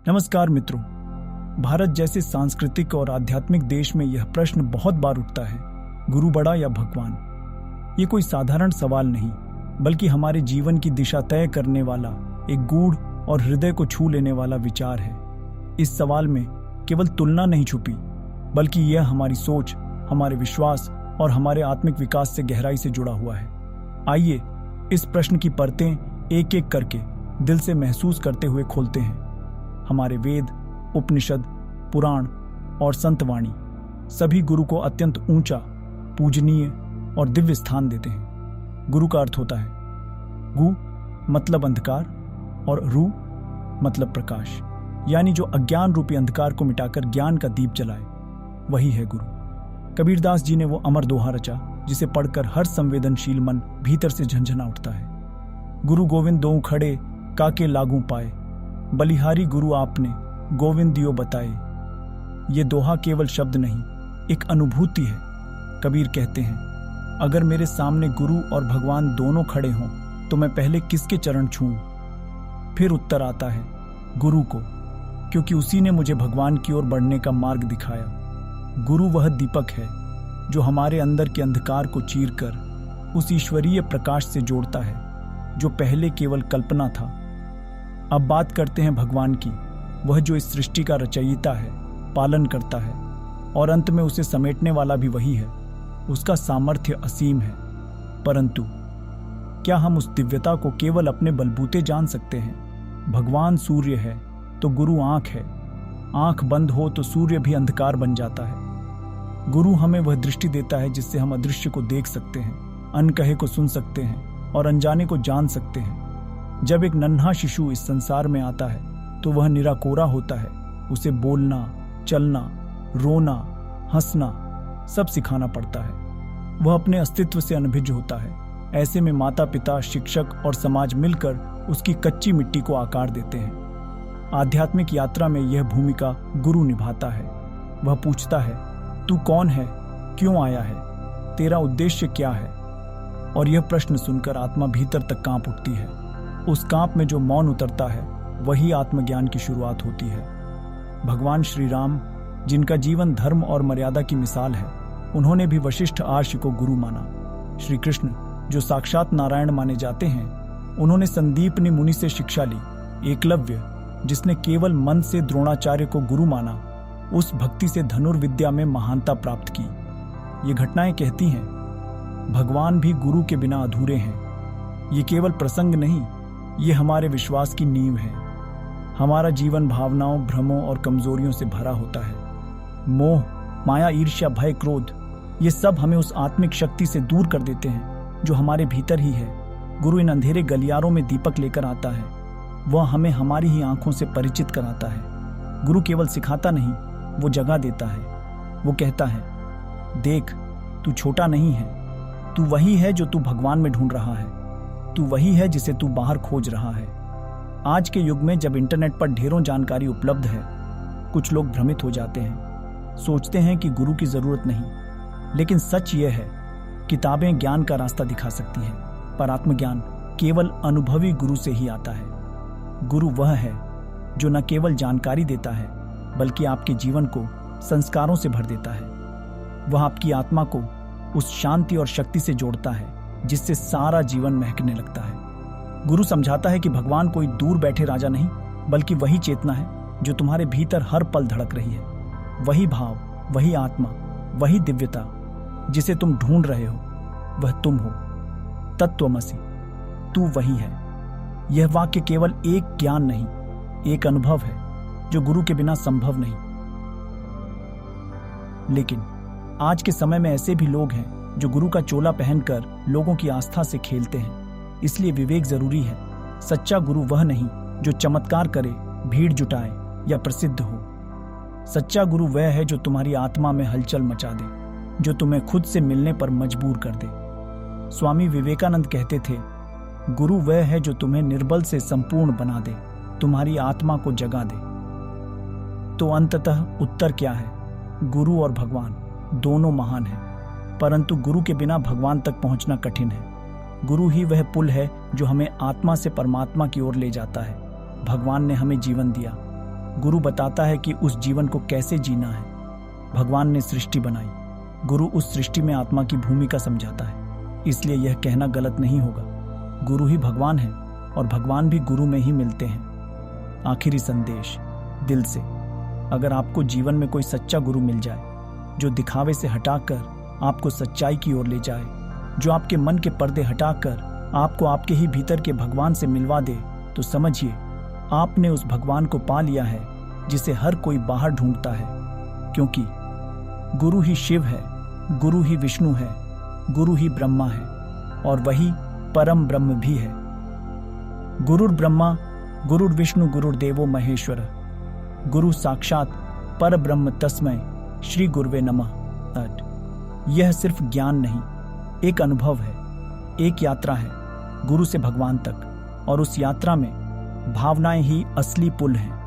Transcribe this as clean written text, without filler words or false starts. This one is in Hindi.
नमस्कार मित्रों। भारत जैसे सांस्कृतिक और आध्यात्मिक देश में यह प्रश्न बहुत बार उठता है, गुरु बड़ा या भगवान। ये कोई साधारण सवाल नहीं, बल्कि हमारे जीवन की दिशा तय करने वाला एक गूढ़ और हृदय को छू लेने वाला विचार है। इस सवाल में केवल तुलना नहीं छुपी, बल्कि यह हमारी सोच, हमारे विश्वास और हमारे आत्मिक विकास से गहराई से जुड़ा हुआ है। आइए इस प्रश्न की परतें एक एक करके दिल से महसूस करते हुए खोलते हैं। हमारे वेद, उपनिषद, पुराण और संतवाणी सभी गुरु को अत्यंत ऊंचा, पूजनीय और दिव्य स्थान देते हैं। गुरु का अर्थ होता है गु मतलब अंधकार और रु मतलब प्रकाश, यानी जो अज्ञान रूपी अंधकार को मिटाकर ज्ञान का दीप जलाए, वही है गुरु। कबीरदास जी ने वो अमर दोहा रचा जिसे पढ़कर हर संवेदनशील मन भीतर से झंझना उठता है। गुरु गोविंद दोऊ खड़े काके लागू पाए, बलिहारी गुरु आपने गोविंद दियो बताए। ये दोहा केवल शब्द नहीं, एक अनुभूति है। कबीर कहते हैं, अगर मेरे सामने गुरु और भगवान दोनों खड़े हों तो मैं पहले किसके चरण छूऊं? फिर उत्तर आता है गुरु को, क्योंकि उसी ने मुझे भगवान की ओर बढ़ने का मार्ग दिखाया। गुरु वह दीपक है जो हमारे अंदर के अंधकार को चीरकर उस ईश्वरीय प्रकाश से जोड़ता है जो पहले केवल कल्पना था। अब बात करते हैं भगवान की, वह जो इस सृष्टि का रचयिता है, पालन करता है और अंत में उसे समेटने वाला भी वही है। उसका सामर्थ्य असीम है, परंतु क्या हम उस दिव्यता को केवल अपने बलबूते जान सकते हैं? भगवान सूर्य है तो गुरु आंख है। आंख बंद हो तो सूर्य भी अंधकार बन जाता है। गुरु हमें वह दृष्टि देता है जिससे हम अदृश्य को देख सकते हैं, अनकहे को सुन सकते हैं और अनजाने को जान सकते हैं। जब एक नन्हा शिशु इस संसार में आता है तो वह निराकोरा होता है। उसे बोलना, चलना, रोना, हंसना सब सिखाना पड़ता है। वह अपने अस्तित्व से अनभिज्ञ होता है। ऐसे में माता पिता, शिक्षक और समाज मिलकर उसकी कच्ची मिट्टी को आकार देते हैं। आध्यात्मिक यात्रा में यह भूमिका गुरु निभाता है। वह पूछता है, तू कौन है, क्यों आया है, तेरा उद्देश्य क्या है? और यह प्रश्न सुनकर आत्मा भीतर तक कांप उठती है। उस कांप में जो मौन उतरता है वही आत्मज्ञान की शुरुआत होती है। भगवान श्री राम, जिनका जीवन धर्म और मर्यादा की मिसाल है, उन्होंने भी वशिष्ठ आर्ष को गुरु माना। श्री कृष्ण, जो साक्षात नारायण माने जाते हैं, उन्होंने संदीपनी मुनि से शिक्षा ली। एकलव्य, जिसने केवल मन से द्रोणाचार्य को गुरु माना, उस भक्ति से धनुर्विद्या में महानता प्राप्त की। ये घटनाएं कहती हैं, भगवान भी गुरु के बिना अधूरे हैं। ये केवल प्रसंग नहीं, ये हमारे विश्वास की नींव है। हमारा जीवन भावनाओं, भ्रमों और कमजोरियों से भरा होता है। मोह, माया, ईर्ष्या, भय, क्रोध, ये सब हमें उस आत्मिक शक्ति से दूर कर देते हैं जो हमारे भीतर ही है। गुरु इन अंधेरे गलियारों में दीपक लेकर आता है। वह हमें हमारी ही आंखों से परिचित कराता है। गुरु केवल सिखाता नहीं, वो जगह देता है। वो कहता है, देख, तू छोटा नहीं है, तू वही है जो तू भगवान में ढूंढ रहा है। तू वही है जिसे तू बाहर खोज रहा है। आज के युग में जब इंटरनेट पर ढेरों जानकारी उपलब्ध है, कुछ लोग भ्रमित हो जाते हैं, सोचते हैं कि गुरु की जरूरत नहीं। लेकिन सच यह है, किताबें ज्ञान का रास्ता दिखा सकती हैं, पर आत्मज्ञान केवल अनुभवी गुरु से ही आता है। गुरु वह है जो न केवल जानकारी देता है, बल्कि आपके जीवन को संस्कारों से भर देता है। वह आपकी आत्मा को उस शांति और शक्ति से जोड़ता है जिससे सारा जीवन महकने लगता है। गुरु समझाता है कि भगवान कोई दूर बैठे राजा नहीं, बल्कि वही चेतना है जो तुम्हारे भीतर हर पल धड़क रही है। वही भाव, वही आत्मा, वही दिव्यता जिसे तुम ढूंढ रहे हो, वह तुम हो। तत्वमसि, तू वही है। यह वाक्य केवल एक ज्ञान नहीं, एक अनुभव है जो गुरु के बिना संभव नहीं। लेकिन आज के समय में ऐसे भी लोग हैं जो गुरु का चोला पहनकर लोगों की आस्था से खेलते हैं। इसलिए विवेक जरूरी है। सच्चा गुरु वह नहीं जो चमत्कार करे, भीड़ जुटाए या प्रसिद्ध हो। सच्चा गुरु वह है जो तुम्हारी आत्मा में हलचल मचा दे, जो तुम्हें खुद से मिलने पर मजबूर कर दे। स्वामी विवेकानंद कहते थे, गुरु वह है जो तुम्हें निर्बल से संपूर्ण बना दे, तुम्हारी आत्मा को जगा दे। तो अंततः उत्तर क्या है? गुरु और भगवान दोनों महान हैं, परंतु गुरु के बिना भगवान तक पहुंचना कठिन है। गुरु ही वह पुल है जो हमें आत्मा से परमात्मा की ओर ले जाता है। भगवान ने हमें जीवन दिया, गुरु बताता है कि उस जीवन को कैसे जीना है। भगवान ने सृष्टि बनाई, गुरु उस सृष्टि में आत्मा की भूमिका समझाता है। इसलिए यह कहना गलत नहीं होगा, गुरु ही भगवान है और भगवान भी गुरु में ही मिलते हैं। आखिरी संदेश दिल से, अगर आपको जीवन में कोई सच्चा गुरु मिल जाए जो दिखावे से हटाकर आपको सच्चाई की ओर ले जाए, जो आपके मन के पर्दे हटाकर आपको आपके ही भीतर के भगवान से मिलवा दे, तो समझिए आपने उस भगवान को पा लिया है जिसे हर कोई बाहर ढूंढता है। क्योंकि गुरु ही शिव है, गुरु ही विष्णु है, गुरु ही ब्रह्मा है और वही परम ब्रह्म भी है। गुरुर ब्रह्मा गुरुर विष्णु गुरुर्देवो महेश्वर, गुरु साक्षात पर ब्रह्म तस्मै श्री गुरुवे नमः। यह सिर्फ ज्ञान नहीं, एक अनुभव है, एक यात्रा है गुरु से भगवान तक, और उस यात्रा में भावनाएं ही असली पुल हैं।